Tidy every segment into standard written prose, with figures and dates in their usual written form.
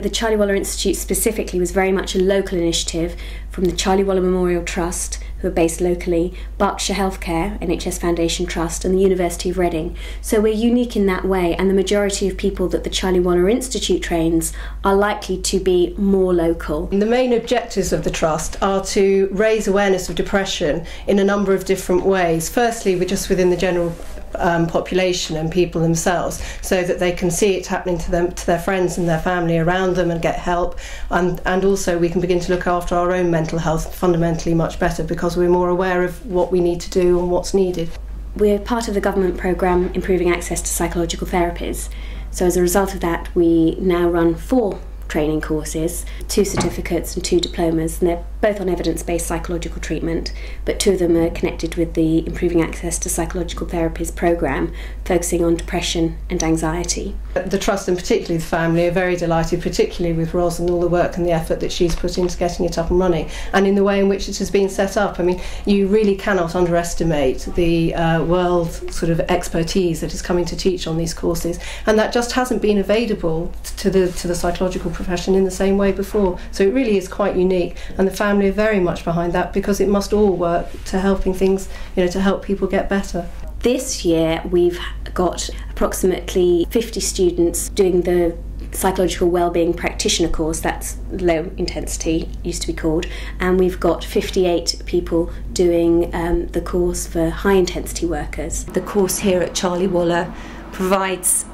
The Charlie Waller Institute specifically was very much a local initiative from the Charlie Waller Memorial Trust, who are based locally, Berkshire Healthcare, NHS Foundation Trust, and the University of Reading. So we're unique in that way, and the majority of people that the Charlie Waller Institute trains are likely to be more local. The main objectives of the Trust are to raise awareness of depression in a number of different ways. Firstly, we're just within the general population and people themselves, so that they can see it happening to them, to their friends and their family around them, and get help, and also we can begin to look after our own mental health fundamentally much better, because we're more aware of what we need to do and what's needed. We're part of the government programme Improving Access to Psychological Therapies, so as a result of that we now run 4 training courses, 2 certificates and 2 diplomas, and they're both on evidence-based psychological treatment, but 2 of them are connected with the Improving Access to Psychological Therapies programme, focusing on depression and anxiety. The Trust, and particularly the family, are very delighted, particularly with Ros and all the work and the effort that she's put into getting it up and running, and in the way in which it has been set up. I mean, you really cannot underestimate the world sort of expertise that is coming to teach on these courses, and that just hasn't been available to the psychological profession in the same way before. So it really is quite unique, and the family are very much behind that, because it must all work to helping things, to help people get better. This year we've got approximately 50 students doing the psychological wellbeing practitioner course, that's low intensity, used to be called, and we've got 58 people doing the course for high intensity workers. The course here at Charlie Waller provides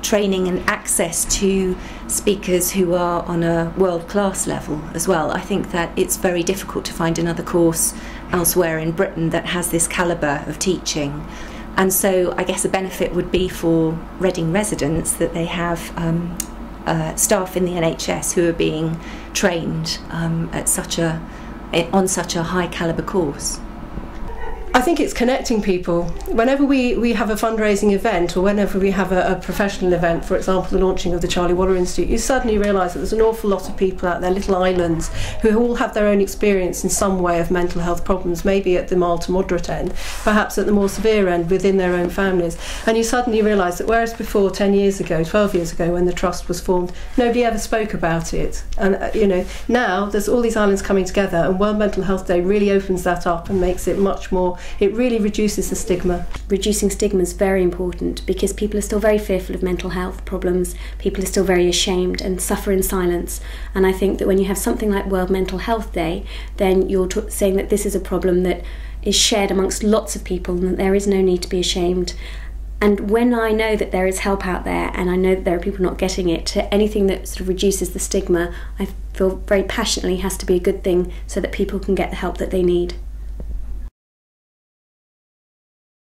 training and access to speakers who are on a world-class level as well. I think that it's very difficult to find another course elsewhere in Britain that has this calibre of teaching. And so I guess a benefit would be for Reading residents that they have staff in the NHS who are being trained on such a high calibre course. I think it's connecting people. Whenever we have a fundraising event, or whenever we have a professional event, for example the launching of the Charlie Waller Institute, you suddenly realise that there's an awful lot of people out there, little islands, who all have their own experience in some way of mental health problems, maybe at the mild to moderate end, perhaps at the more severe end within their own families. And you suddenly realise that whereas before, 10 years ago, 12 years ago, when the Trust was formed, nobody ever spoke about it. And now there's all these islands coming together, and World Mental Health Day really opens that up and makes it much more. It really reduces the stigma. Reducing stigma is very important, because people are still very fearful of mental health problems, people are still very ashamed and suffer in silence. And I think that when you have something like World Mental Health Day, then you're saying that this is a problem that is shared amongst lots of people and that there is no need to be ashamed. And when I know that there is help out there, and I know that there are people not getting it, anything that sort of reduces the stigma, I feel very passionately has to be a good thing, so that people can get the help that they need.